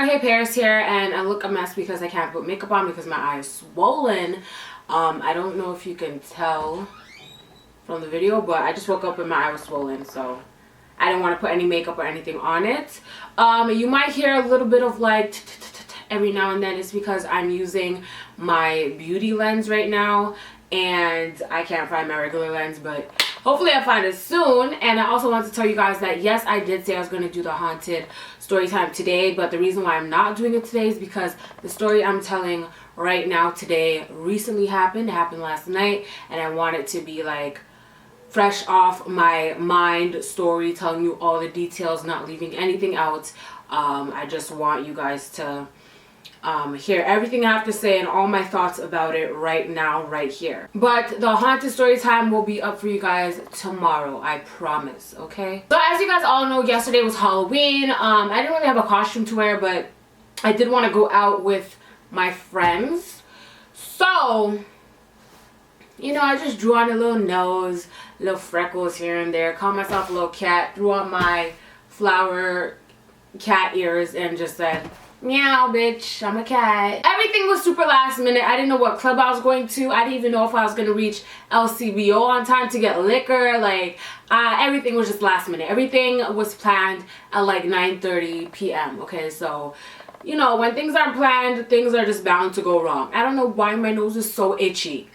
girl HeyParis here, and I look a mess because I can't put makeup on because my eye is swollen. I don't know if you can tell from the video, but I just woke up and my eye was swollen, so I didn't want to put any makeup or anything on it. You might hear a little bit of like every now and then. It's because I'm using my beauty lens right now and I can't find my regular lens, but hopefully I'll find it soon. And I also want to tell you guys that yes, I did say I was going to do the haunted story time today, but the reason why I'm not doing it today is because the story I'm telling right now today recently happened. It happened last night, and I want it to be like fresh off my mind story, telling you all the details, not leaving anything out. I just want you guys to hear everything I have to say and all my thoughts about it right now, right here. But the haunted story time will be up for you guys tomorrow, I promise, okay? So as you guys all know, yesterday was Halloween. I didn't really have a costume to wear, but I did want to go out with my friends. So, you know, I just drew on a little nose, little freckles here and there, called myself a little cat, threw on my flower cat ears, and just said, meow, bitch, I'm a cat. Everything was super last minute. I didn't know what club I was going to. I didn't even know if I was going to reach LCBO on time to get liquor. Like, everything was just last minute. Everything was planned at like 9:30 p.m. Okay, so, you know, when things aren't planned, things are just bound to go wrong. I don't know why my nose is so itchy.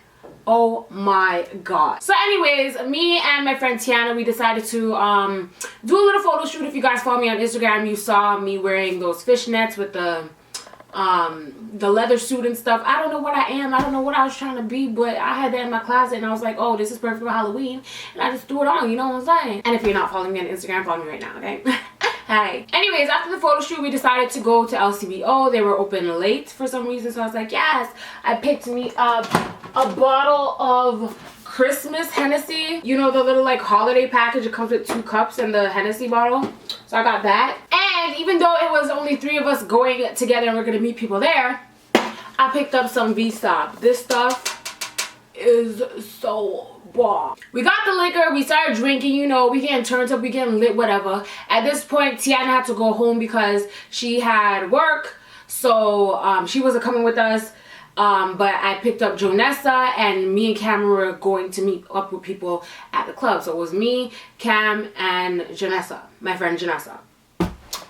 Oh my god. So anyways, me and my friend Tiana, we decided to do a little photo shoot. If you guys follow me on Instagram, you saw me wearing those fishnets with the leather suit and stuff. I don't know what I am. I don't know what I was trying to be, but I had that in my closet and I was like, oh, this is perfect for Halloween. And I just threw it on, you know what I'm saying? And if you're not following me on Instagram, follow me right now, okay? Hi. Anyways, after the photo shoot, we decided to go to LCBO. They were open late for some reason, so I was like, yes. I picked me up a bottle of Christmas Hennessy. You know, the little like holiday package. It comes with 2 cups and the Hennessy bottle. So I got that. And even though it was only 3 of us going together and we're going to meet people there, I picked up some V-Stop. This stuff is so bomb. We got the liquor, we started drinking, you know, we getting turned up, we getting lit, whatever. At this point, Tiana had to go home because she had work, so she wasn't coming with us. But I picked up Jonessa, and me and Cam were going to meet up with people at the club. So it was me, Cam, and Jonessa, my friend Jonessa.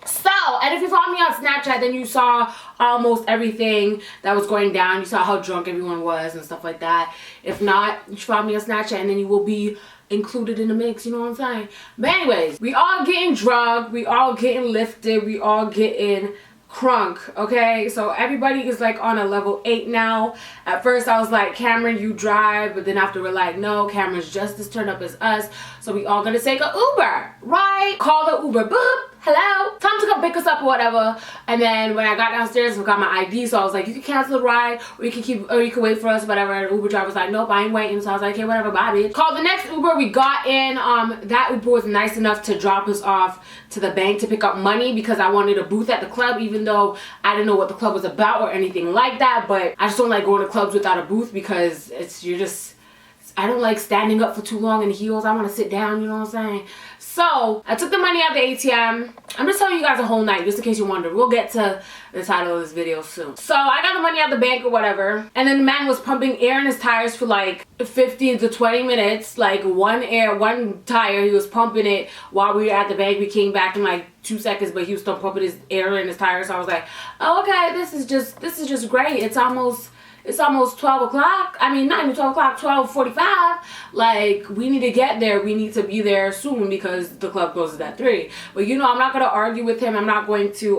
So, and if you follow me on Snapchat, then you saw almost everything that was going down. You saw how drunk everyone was and stuff like that. If not, you follow me on Snapchat and then you will be included in the mix, you know what I'm saying? But anyways, we all getting drugged, we all getting lifted, we all getting crunk, okay? So everybody is like on a level 8 now. At first I was like, Cameron, you drive, but then after we're like, no, Cameron's just as turned up as us, so we all gonna take a Uber, right? Call the Uber, boop, hello, time to come pick us up or whatever. And then when I got downstairs, I got my ID, so I was like, you can cancel the ride, or you can wait for us, whatever. And the Uber driver was like, nope, I ain't waiting. So I was like, okay, whatever, bye, bitch. Called the next Uber. We got in. That Uber was nice enough to drop us off to the bank to pick up money because I wanted a booth at the club, even though I didn't know what the club was about or anything like that. But I just don't like going to clubs without a booth because I don't like standing up for too long in heels. I want to sit down, you know what I'm saying? So I took the money out of the ATM. I'm just telling you guys a whole night, just in case you wonder. We'll get to the title of this video soon. So I got the money out of the bank or whatever, and then the man was pumping air in his tires for like 15 to 20 minutes. Like one tire, he was pumping it while we were at the bank. We came back in like 2 seconds, but he was still pumping his air in his tires. So I was like, oh, okay, this is just great. It's almost 12 o'clock. I mean, not even 12 o'clock, 12:45. Like, we need to get there. We need to be there soon because the club closes at 3. But, you know, I'm not going to argue with him. I'm not going to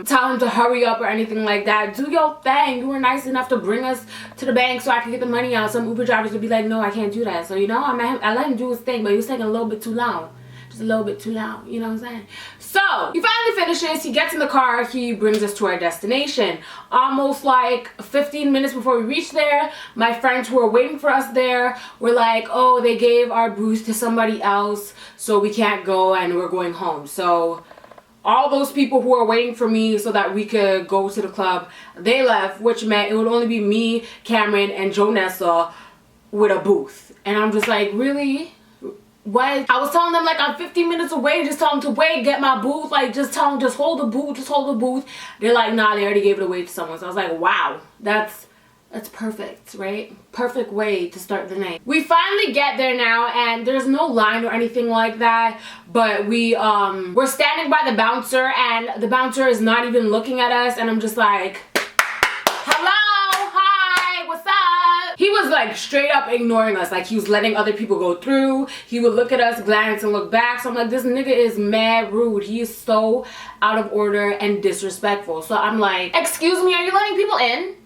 tell him to hurry up or anything like that. Do your thing. You were nice enough to bring us to the bank so I could get the money out. Some Uber drivers would be like, no, I can't do that. So, you know, I let him do his thing, but he was taking a little bit too long. Just a little bit too loud, you know what I'm saying? So he finally finishes, he gets in the car, he brings us to our destination. Almost like 15 minutes before we reach there, my friends who were waiting for us there were like, oh, they gave our booth to somebody else, so we can't go and we're going home. So all those people who were waiting for me so that we could go to the club, they left, which meant it would only be me, Cameron, and Jonessa with a booth. And I'm just like, really? what? I was telling them like I'm 15 minutes away, just tell them to wait, get my booth, like just tell them just hold the booth, just hold the booth. They're like, nah, they already gave it away to someone. So I was like, wow, that's perfect, right? Perfect way to start the night. We finally get there now, and there's no line or anything like that, but we're standing by the bouncer, and the bouncer is not even looking at us, and I'm just like, hello, hi, what's up? He was like straight up ignoring us, like he was letting other people go through. He would look at us, glance, and look back. So I'm like, this nigga is mad rude. He is so out of order and disrespectful. So I'm like, excuse me, are you letting people in?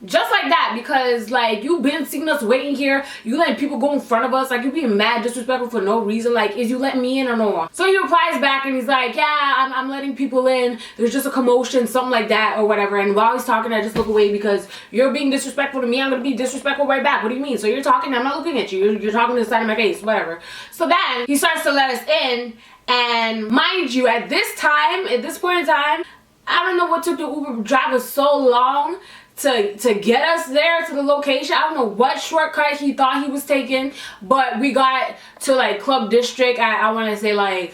Just like that, because like you've been seeing us waiting here, you letting people go in front of us, like you being mad disrespectful for no reason. Like, is you letting me in or no? So he replies back and he's like, yeah, I'm letting people in, there's just a commotion, something like that or whatever. And while he's talking, I just look away because you're being disrespectful to me, I'm gonna be disrespectful right back. What do you mean? So you're talking, I'm not looking at you, you're talking to the side of my face, whatever. So then he starts to let us in, and mind you, at this point in time, I don't know what took the Uber driver so long to get us there to the location. I don't know what shortcut he thought he was taking, but we got to like Club District at, I want to say like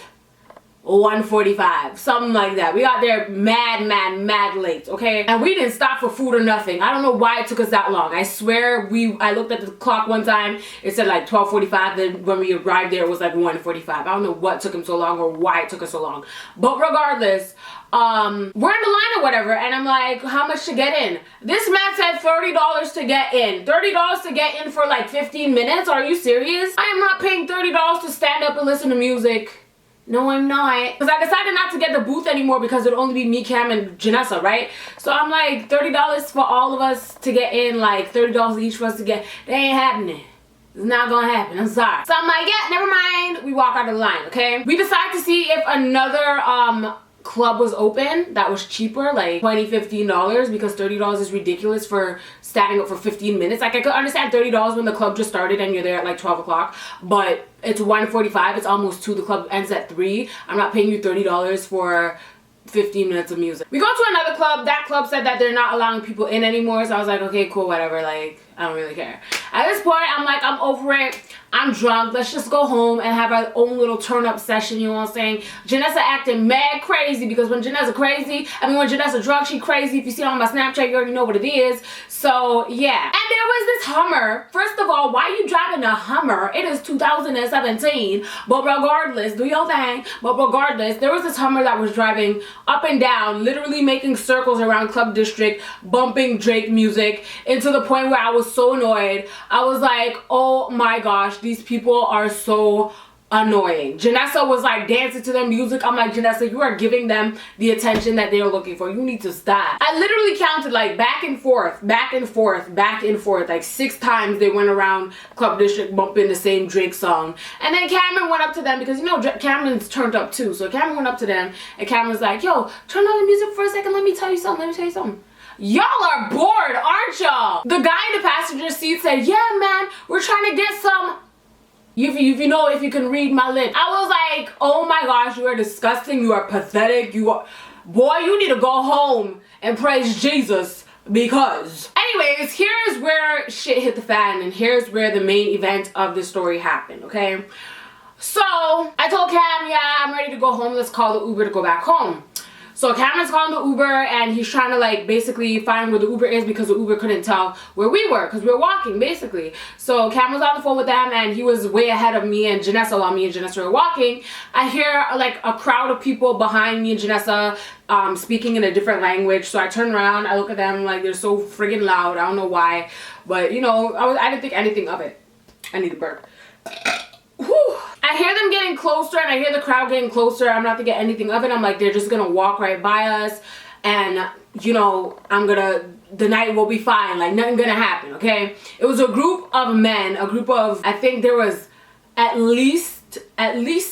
1:45, something like that. We got there mad late, okay? And we didn't stop for food or nothing. I don't know why it took us that long. I swear I looked at the clock one time, it said like 12:45, then when we arrived there it was like 1:45. I don't know what took him so long or why it took us so long. But regardless, we're in the line or whatever, and I'm like, how much to get in? This man said $30 to get in. $30 to get in for like 15 minutes? Are you serious? I am not paying $30 to stand up and listen to music. No, I'm not. Because I decided not to get the booth anymore because it would only be me, Cam, and Janessa, right? So I'm like, $30 for all of us to get in, like $30 each for us to get. They ain't happening. It's not gonna happen. I'm sorry. So I'm like, yeah, never mind. We walk out of the line, okay? We decide to see if another club was open that was cheaper, like $15 because $30 is ridiculous for standing up for 15 minutes. Like I could understand $30 when the club just started and you're there at like 12 o'clock, but it's 1:45, it's almost 2, the club ends at 3. I'm not paying you $30 for 15 minutes of music. We go to another club. That club said that they're not allowing people in anymore, so I was like, okay, cool, whatever, like I don't really care. At this point, I'm like, I'm over it. I'm drunk. Let's just go home and have our own little turn-up session, you know what I'm saying? Janessa acting mad crazy because when Janessa crazy, when Janessa drunk, she crazy. If you see it on my Snapchat, you already know what it is. So, yeah. And there was this Hummer. First of all, why are you driving a Hummer? It is 2017. But regardless, do your thing. But regardless, there was this Hummer that was driving up and down, literally making circles around Club District, bumping Drake music, into the point where I was so annoyed. I was like, oh my gosh, these people are so annoying. Janessa was like dancing to their music. I'm like, Janessa, you are giving them the attention that they're looking for. You need to stop. I literally counted like back and forth, like 6 times they went around Club District bumping the same Drake song. And then Cameron went up to them because, you know, Cameron's turned up too. So Cameron went up to them and Cameron's like, yo, turn on the music for a second. Let me tell you something. Y'all are bored, aren't y'all? The guy in the passenger seat said, yeah, man, we're trying to get some... If you can read my lips. I was like, oh my gosh, you are disgusting. You are pathetic. Boy, you need to go home and praise Jesus because... Anyways, here's where shit hit the fan, and here's where the main event of the story happened, okay? So, I told Cam, yeah, I'm ready to go home. Let's call the Uber to go back home. So Cameron's calling the Uber and he's trying to like basically find where the Uber is because the Uber couldn't tell where we were because we were walking basically. So Cam was on the phone with them and he was way ahead of me and Janessa while me and Janessa were walking. I hear like a crowd of people behind me and Janessa speaking in a different language. So I turn around, I look at them like they're so friggin' loud. I don't know why, but you know, I didn't think anything of it. I need a burp. Whew. I hear them getting closer and I hear the crowd getting closer. I'm not thinking anything of it. I'm like, they're just gonna walk right by us and you know, the night will be fine, like nothing gonna happen, okay? It was a group of men, I think there was at least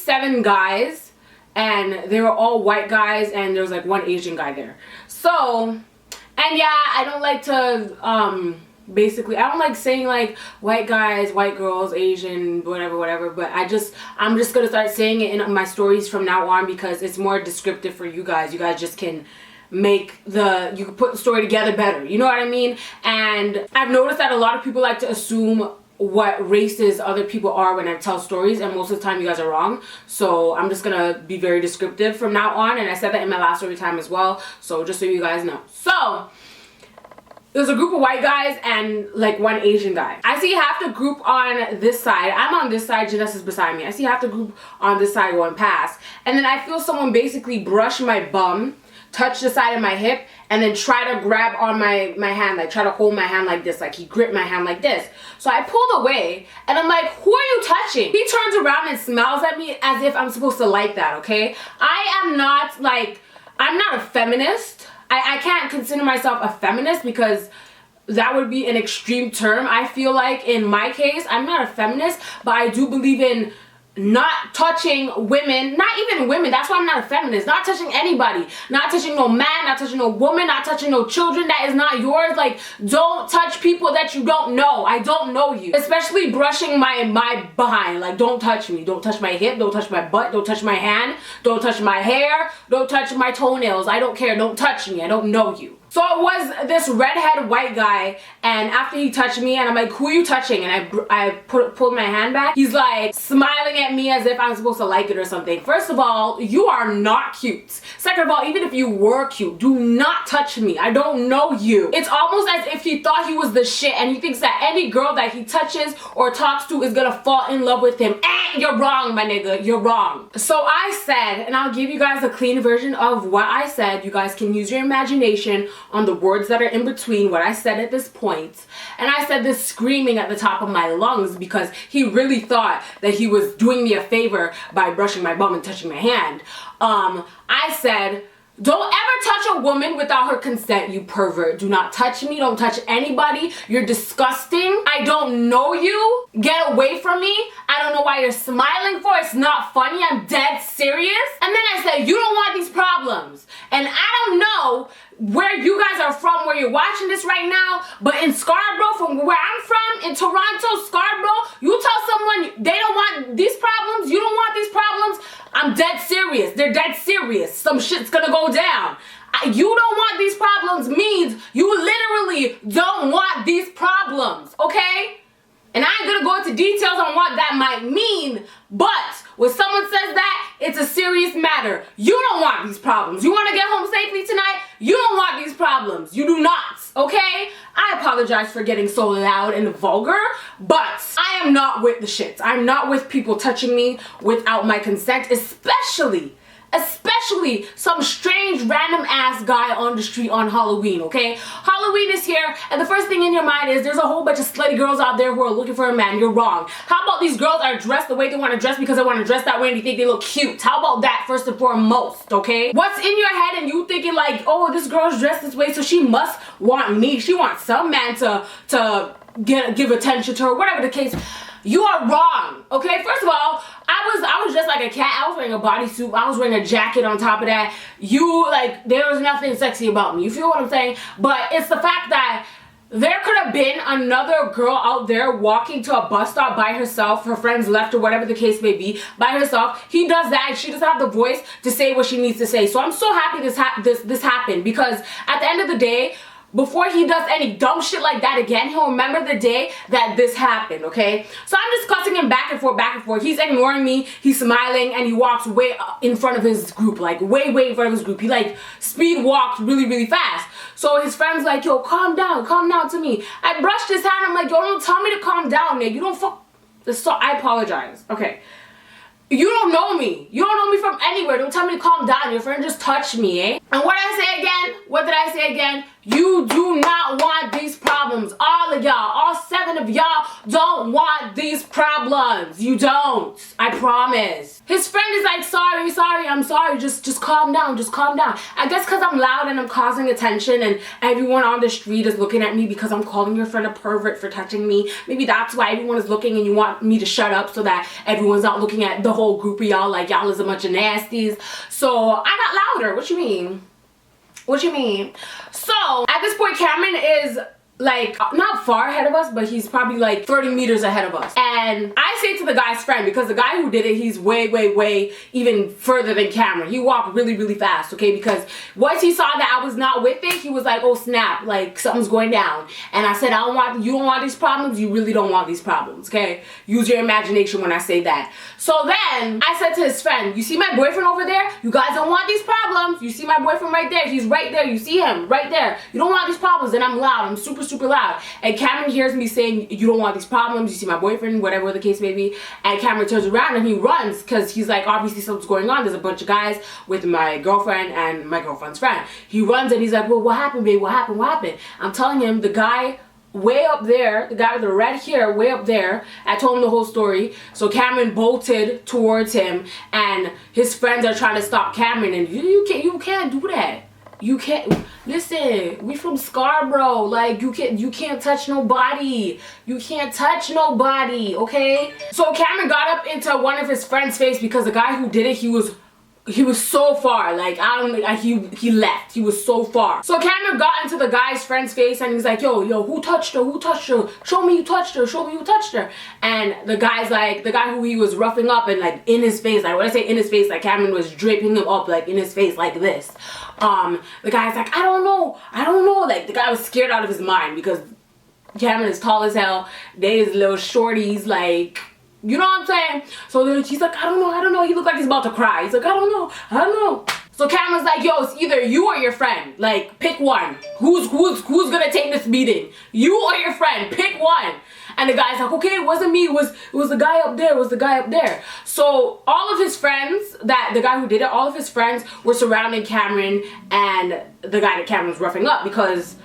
7 guys and they were all white guys and there was like 1 Asian guy there. So, and yeah, I don't like to, basically, I don't like saying like white guys, white girls, Asian, whatever, but I'm just gonna start saying it in my stories from now on because it's more descriptive for you guys. You guys just can you can put the story together better, you know what I mean? And I've noticed that a lot of people like to assume what races other people are when I tell stories, and most of the time you guys are wrong. So I'm just gonna be very descriptive from now on, and I said that in my last story time as well, so just so you guys know. So there's a group of white guys and like one Asian guy. I see half the group on this side. I'm on this side, Janessa is beside me. I see half the group on this side going past, and then I feel someone basically brush my bum, touch the side of my hip, and then try to grab on my hand, like try to hold my hand like this, like he gripped my hand like this. So I pulled away and I'm like, who are you touching? He turns around and smiles at me as if I'm supposed to like that, okay? I'm not a feminist. I can't consider myself a feminist because that would be an extreme term. I feel like in my case, I'm not a feminist, but I do believe in not touching women, not even women. That's why I'm not a feminist. Not touching anybody, not touching no man, not touching no woman, not touching no children that is not yours. Like, don't touch people that you don't know. I don't know you. Especially brushing my behind. Like, don't touch me. Don't touch my hip. Don't touch my butt. Don't touch my hand. Don't touch my hair. Don't touch my toenails. I don't care. Don't touch me. I don't know you. So it was this redhead white guy, and after he touched me, and I'm like, who are you touching? And I pulled my hand back. He's like smiling at me as if I'm supposed to like it or something. First of all, you are not cute. Second of all, even if you were cute, do not touch me. I don't know you. It's almost as if he thought he was the shit, and he thinks that any girl that he touches or talks to is gonna fall in love with him. You're wrong, my nigga. You're wrong. So I said, and I'll give you guys a clean version of what I said. You guys can use your imagination on the words that are in between what I said at this point. And I said this screaming at the top of my lungs because he really thought that he was doing me a favor by brushing my bum and touching my hand. I said, don't ever touch a woman without her consent, you pervert. Do not touch me. Don't touch anybody. You're disgusting. I don't know you. Get away from me. I don't know why you're smiling for. It's not funny. I'm dead serious. And then I said, you don't want these problems. And I don't know where you guys are from, where you're watching this right now, but in Scarborough, from where I'm from, in Toronto, Scarborough, you tell someone they don't want these problems, you don't want these problems, I'm dead serious. They're dead serious. Some shit's gonna go down. You don't want these problems means you literally don't want these problems, okay? And I ain't gonna go into details on what that might mean, but when someone says that, it's a serious matter. You don't want these problems. You wanna get home safely tonight? You don't want these problems. You do not, okay? I apologize for getting so loud and vulgar, but I am not with the shit. I'm not with people touching me without my consent, especially some strange random ass guy on the street on Halloween, okay? Halloween is here, and the first thing in your mind is there's a whole bunch of slutty girls out there who are looking for a man. You're wrong. How about these girls are dressed the way they want to dress because they want to dress that way and they think they look cute? How about that first and foremost, okay? What's in your head and you thinking like, oh, this girl's dressed this way, so she must want me. She wants some man to give attention to her, whatever the case. You are wrong, okay? First of all, I was dressed like a cat. I was wearing a bodysuit. I was wearing a jacket on top of that. There was nothing sexy about me. You feel what I'm saying? But it's the fact that there could have been another girl out there walking to a bus stop by herself, her friends left or whatever the case may be, by herself. He does that and she doesn't have the voice to say what she needs to say. So I'm so happy this happened, because at the end of the day, before he does any dumb shit like that again, he'll remember the day that this happened, okay? So I'm just cussing him back and forth. He's ignoring me, he's smiling, and he walks way in front of his group, like way in front of his group. He like speed walked really fast. So his friend's like, yo, calm down to me. I brushed his hand, I'm like, yo, don't tell me to calm down, man. You don't fuck. So I apologize, okay? You don't know me. You don't know me from anywhere. Don't tell me to calm down. Your friend just touched me, eh? And what did I say again? What did I say again? You do not want these problems. All of y'all, all 7 of y'all don't want these problems. You don't. I promise. His friend is like, sorry, I'm sorry. Just calm down. Just calm down. I guess because I'm loud and I'm causing attention and everyone on the street is looking at me because I'm calling your friend a pervert for touching me. Maybe that's why everyone is looking and you want me to shut up so that everyone's not looking at the whole group of y'all like y'all is a bunch of nasties. So I got louder. What you mean? What you mean? So at this point, Cameron is like not far ahead of us, but he's probably like 30 meters ahead of us. And I say to the guy's friend, because the guy who did it, he's way even further than Cameron. He walked really fast, okay? Because once he saw that I was not with it, he was like, oh snap, like something's going down. And I said, you don't want these problems. You really don't want these problems, okay? Use your imagination when I say that. So then I said to his friend, you see my boyfriend over there? You guys don't want these problems. You see my boyfriend right there? He's right there. You see him right there. You don't want these problems. And I'm loud. I'm super loud. And Cameron hears me saying, you don't want these problems. You see my boyfriend, whatever the case may be. And Cameron turns around and he runs because he's like, obviously something's going on. There's a bunch of guys with my girlfriend and my girlfriend's friend. He runs and he's like, well, what happened, babe? What happened? What happened? I'm telling him the guy way up there, the guy with the red hair way up there, I told him the whole story. So Cameron bolted towards him and his friends are trying to stop Cameron, and you can't do that. You can't. Listen, we from Scarborough. Like, you can't touch nobody. You can't touch nobody, okay? So Cameron got up into one of his friends' face because the guy who did it, he was so far, like, he left. He was so far. So Cameron got into the guy's friend's face and he's like, yo, who touched her? Who touched her? Show me you touched her. Show me you touched her. And the guy's like, the guy who he was roughing up and like in his face, like when I say in his face, like Cameron was draping him up like in his face like this. The guy's like, I don't know. Like the guy was scared out of his mind because Cameron is tall as hell. They is little shorties, like, you know what I'm saying? So then he's like, I don't know. He looked like he's about to cry. He's like, I don't know. So Cameron's like, yo, it's either you or your friend. Like, pick one. Who's gonna take this beating? You or your friend? Pick one. And the guy's like, okay, it wasn't me. It was the guy up there. So all of his friends, the guy who did it, all of his friends were surrounding Cameron and the guy that Cameron's roughing up because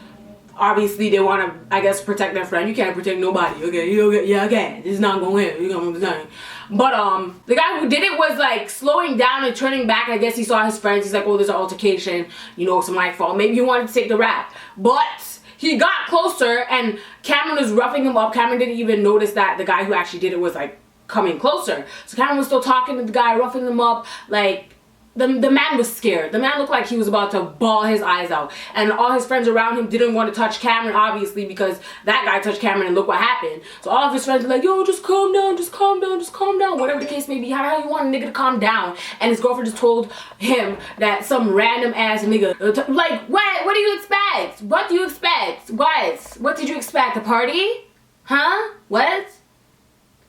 obviously they want to, I guess, protect their friend. You can't protect nobody, okay? Yeah, okay. This is not going to hit. You know what I'm saying? But the guy who did it was like slowing down and turning back. I guess he saw his friends. He's like, oh, there's an altercation. You know, it's my fault. Maybe he wanted to take the rap. But he got closer and Cameron was roughing him up. Cameron didn't even notice that the guy who actually did it was like coming closer. So Cameron was still talking to the guy, roughing him up, like. The man was scared. The man looked like he was about to bawl his eyes out. And all his friends around him didn't want to touch Cameron, obviously, because that guy touched Cameron and look what happened. So all of his friends were like, yo, just calm down. Whatever the case may be. How the hell you want a nigga to calm down? And his girlfriend just told him that some random ass nigga, like, what do you expect? What do you expect? What did you expect? A party? Huh? What?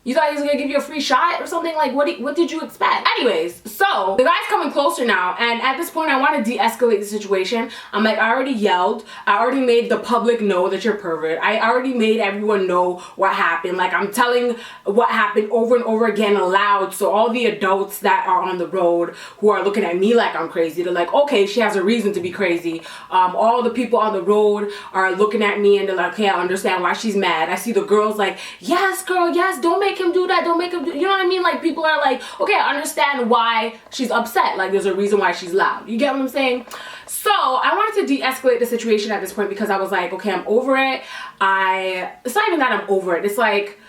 You thought he was gonna give you a free shot or something? Like, what did you expect? Anyways, so the guy's coming closer now, and at this point I want to de-escalate the situation. I'm like, I already yelled. I already made the public know that you're pervert. I already made everyone know what happened. Like, I'm telling what happened over and over again aloud, so all the adults that are on the road who are looking at me like I'm crazy, they're like, okay, she has a reason to be crazy. All the people on the road are looking at me and they're like, okay, I understand why she's mad. I see the girls like, yes, girl, yes, don't make him do that, don't make him do, you know what I mean? Like, people are like, okay, I understand why she's upset. Like, there's a reason why she's loud. You get what I'm saying? So I wanted to de-escalate the situation at this point because I was like, okay, I'm over it. It's not even that I'm over it. It's like,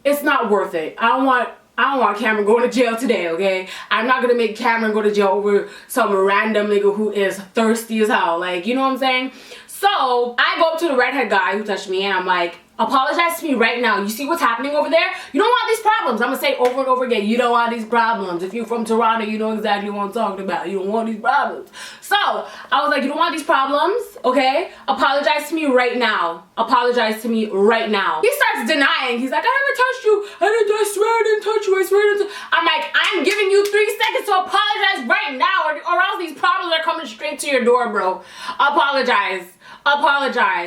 it's not worth it. I don't want Cameron going to jail today, okay? I'm not gonna make Cameron go to jail over some random nigga who is thirsty as hell. Like, you know what I'm saying? So I go up to the redhead guy who touched me and I'm like, apologize to me right now. You see what's happening over there? You don't want these problems. I'm gonna say over and over again, you don't want these problems. If you're from Toronto, you know exactly what I'm talking about. You don't want these problems. So I was like, you don't want these problems, okay? Apologize to me right now. Apologize to me right now. He starts denying. He's like, I never touched you. I swear I didn't touch you. I swear I didn't. I'm like, I'm giving you 3 seconds to apologize right now, or else these problems are coming straight to your door, bro. Apologize.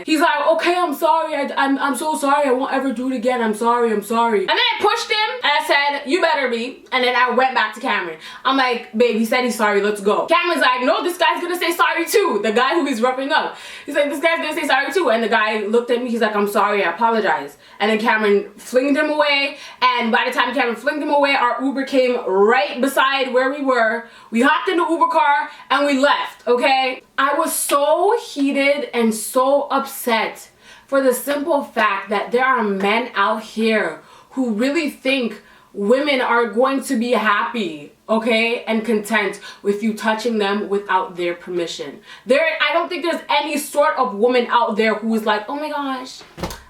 He's like, okay, I'm sorry. I'm so sorry. I won't ever do it again. I'm sorry. And then I pushed him and I said, you better be. And then I went back to Cameron. I'm like, babe, he said he's sorry. Let's go. Cameron's like, no, this guy's gonna say sorry too. The guy who he's roughing up. He's like, this guy's gonna say sorry too. And the guy looked at me. He's like, I'm sorry. I apologize. And then Cameron flinged him away. And by the time Cameron flinged him away, our Uber came right beside where we were. We hopped in the Uber car and we left, okay? I was so heated and so upset for the simple fact that there are men out here who really think women are going to be happy, okay, and content with you touching them without their permission. I don't think there's any sort of woman out there who is like, oh my gosh,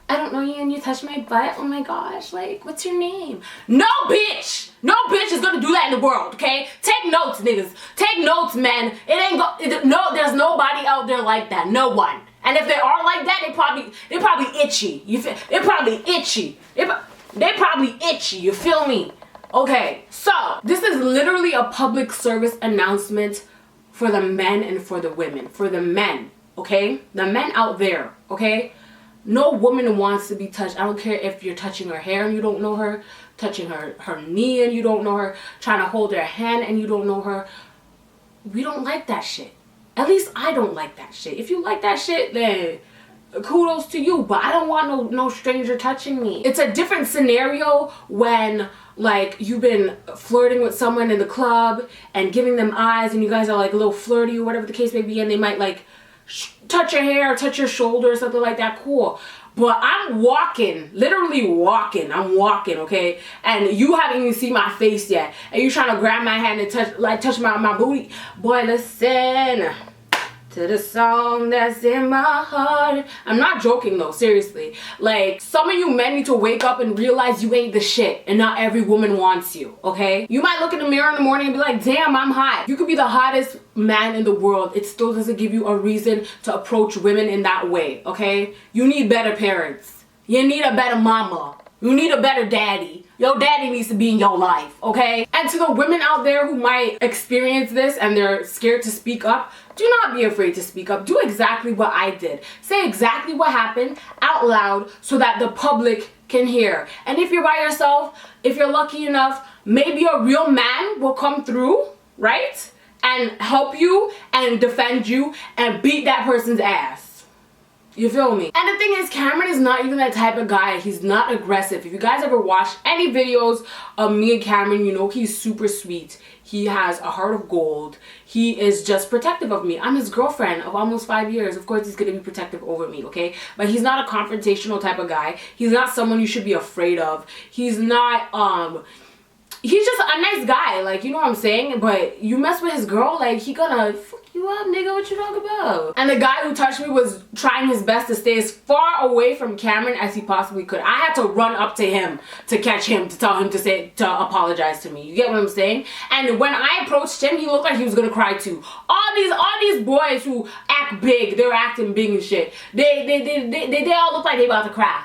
I don't know you and you touch my butt, oh my gosh, like, what's your name? No bitch! No bitch is gonna do that in the world, okay? Take notes, niggas. Take notes, man. No, there's nobody out there like that. No one. And if they are like that, they probably itchy. They're probably itchy. They probably itchy, you feel me? Okay, so this is literally a public service announcement for the men and for the women. For the men, okay? The men out there, okay? No woman wants to be touched. I don't care if you're touching her hair and you don't know her, touching her knee and you don't know her, trying to hold her hand and you don't know her. We don't like that shit. At least I don't like that shit. If you like that shit, then kudos to you, but I don't want no stranger touching me. It's a different scenario when like you've been flirting with someone in the club and giving them eyes and you guys are like a little flirty or whatever the case may be, and they might like touch your hair or touch your shoulder or something like that. Cool. But I'm walking, literally walking. I'm walking, okay? And you haven't even seen my face yet. And you're trying to grab my hand and touch my booty. Boy, listen to the song that's in my heart. I'm not joking though, seriously. Like, some of you men need to wake up and realize you ain't the shit and not every woman wants you, okay? You might look in the mirror in the morning and be like, damn, I'm hot. You could be the hottest man in the world. It still doesn't give you a reason to approach women in that way, okay? You need better parents. You need a better mama. You need a better daddy. Your daddy needs to be in your life, okay? And to the women out there who might experience this and they're scared to speak up, do not be afraid to speak up. Do exactly what I did. Say exactly what happened out loud so that the public can hear. And if you're by yourself, if you're lucky enough, maybe a real man will come through, right? And help you and defend you and beat that person's ass. You feel me? And the thing is, Cameron is not even that type of guy. He's not aggressive. If you guys ever watched any videos of me and Cameron, you know he's super sweet. He has a heart of gold. He is just protective of me. I'm his girlfriend of almost 5 years. Of course he's gonna be protective over me, okay? But he's not a confrontational type of guy. He's not someone you should be afraid of. He's not, he's just a nice guy, like, you know what I'm saying? But you mess with his girl, like, he gonna fuck you up, nigga, what you talking about? And the guy who touched me was trying his best to stay as far away from Cameron as he possibly could. I had to run up to him to catch him, to tell him to apologize to me. You get what I'm saying? And when I approached him, he looked like he was gonna cry too. All these boys who act big, they're acting big and shit. They all look like they about to cry.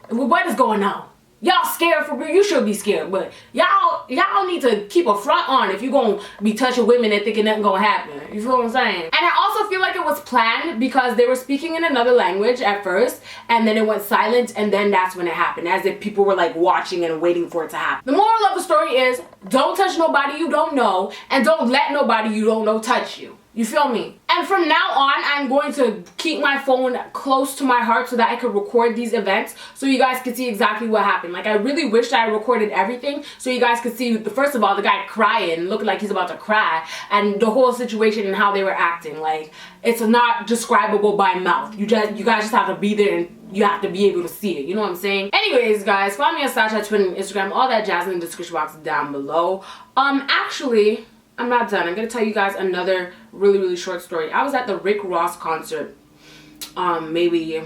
What is going on? Y'all scared for real? You should be scared, but y'all need to keep a front on if you gonna be touching women and thinking nothing gonna happen. You feel what I'm saying? And I also feel like it was planned because they were speaking in another language at first, and then it went silent, and then that's when it happened, as if people were like watching and waiting for it to happen. The moral of the story is, don't touch nobody you don't know, and don't let nobody you don't know touch you. You feel me? And from now on, I'm going to keep my phone close to my heart so that I could record these events so you guys could see exactly what happened. Like, I really wish I recorded everything so you guys could see, first of all, the guy crying, looking like he's about to cry, and the whole situation and how they were acting. Like, it's not describable by mouth. You guys just have to be there and you have to be able to see it. You know what I'm saying? Anyways, guys, follow me on Snapchat, Twitter, and Instagram. All that jazz in the description box down below. Actually, I'm not done. I'm gonna tell you guys another really short story. I was at the Rick Ross concert maybe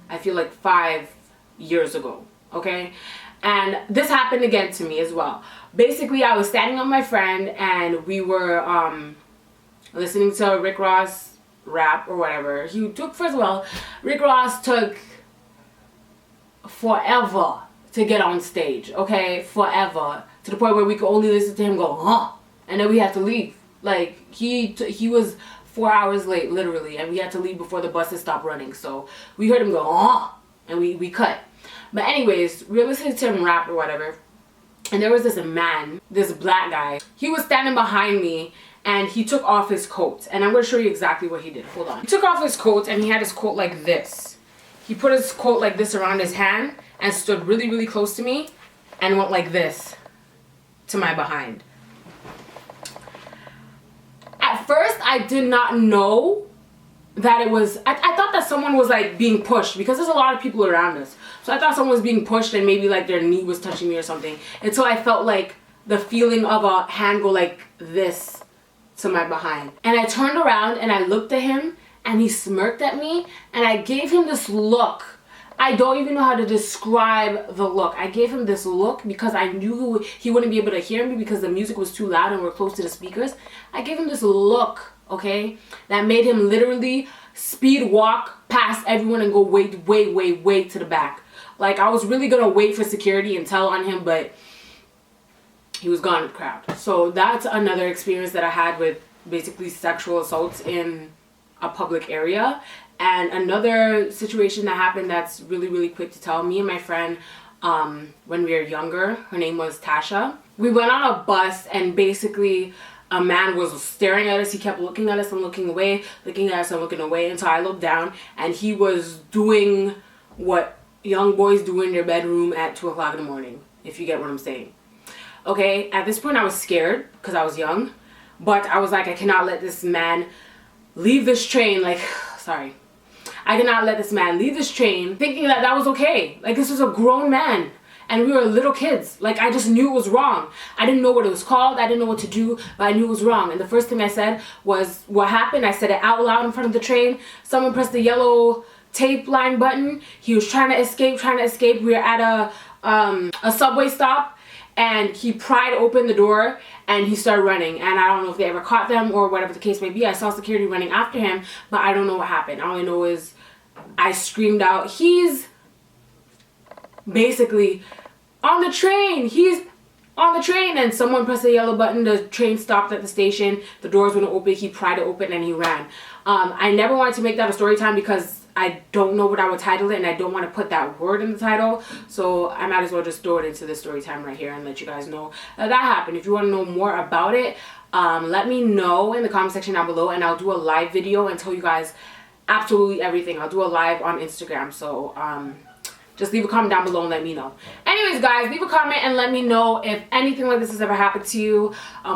I feel like 5 years ago, okay? And this happened again to me as well. Basically, I was standing with my friend and we were listening to Rick Ross rap or whatever. He took, first of all, Rick Ross took forever to get on stage, okay? Forever. To the point where we could only listen to him go, huh? And then we had to leave. Like, he was 4 hours late, literally, and we had to leave before the buses stopped running. So we heard him go, huh? And we cut. But anyways, we were listening to him rap or whatever. And there was this man, this black guy. He was standing behind me and he took off his coat. And I'm going to show you exactly what he did. Hold on. He took off his coat and he had his coat like this. He put his coat like this around his hand and stood really close to me and went like this to my behind. At first, I did not know that it was, I thought that someone was like being pushed, because there's a lot of people around us. So I thought someone was being pushed and maybe like their knee was touching me or something. Until I felt like the feeling of a hand go like this to my behind. And I turned around and I looked at him and he smirked at me and I gave him this look. I don't even know how to describe the look. I gave him this look because I knew he wouldn't be able to hear me because the music was too loud and we're close to the speakers. I gave him this look, okay, that made him literally speed walk past everyone and go way to the back. Like, I was really gonna wait for security and tell on him, but he was gone in the crowd. So that's another experience that I had with basically sexual assaults in a public area. And another situation that happened that's really quick to tell. Me and my friend, when we were younger, her name was Tasha. We went on a bus and basically a man was staring at us. He kept looking at us and looking away, looking at us and looking away. And so I looked down and he was doing what young boys do in their bedroom at 2 o'clock in the morning, if you get what I'm saying. Okay, at this point I was scared because I was young. But I was like, I cannot let this man leave this train. Like, sorry. I cannot let this man leave this train thinking that that was okay. Like, this was a grown man and we were little kids. Like, I just knew it was wrong. I didn't know what it was called. I didn't know what to do, but I knew it was wrong. And the first thing I said was, what happened? I said it out loud in front of the train. Someone pressed the yellow tape line button. He was trying to escape. We were at a subway stop. And he pried open the door and he started running. And I don't know if they ever caught them or whatever the case may be. I saw security running after him, but I don't know what happened. All I know is I screamed out, he's basically on the train. He's on the train. And someone pressed the yellow button. The train stopped at the station. The doors wouldn't open. He pried it open and he ran. I never wanted to make that a story time because I don't know what I would title it and I don't want to put that word in the title. So I might as well just throw it into the story time right here and let you guys know that happened. If you want to know more about it, let me know in the comment section down below and I'll do a live video and tell you guys absolutely everything. I'll do a live on Instagram. So just leave a comment down below and let me know. Anyways, guys, leave a comment and let me know if anything like this has ever happened to you,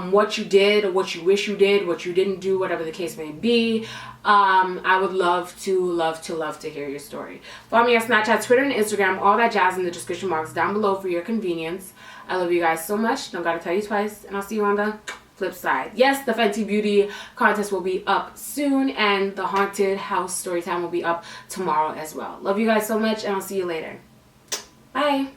what you did or what you wish you did, what you didn't do, whatever the case may be. I would love to hear your story. Follow me on Snapchat, Twitter, and Instagram, all that jazz in the description box down below for your convenience. I love you guys so much. Don't gotta tell you twice, and I'll see you on the flip side. Yes, the Fenty Beauty contest will be up soon and the haunted house story time will be up tomorrow as well. Love you guys so much and I'll see you later. Bye.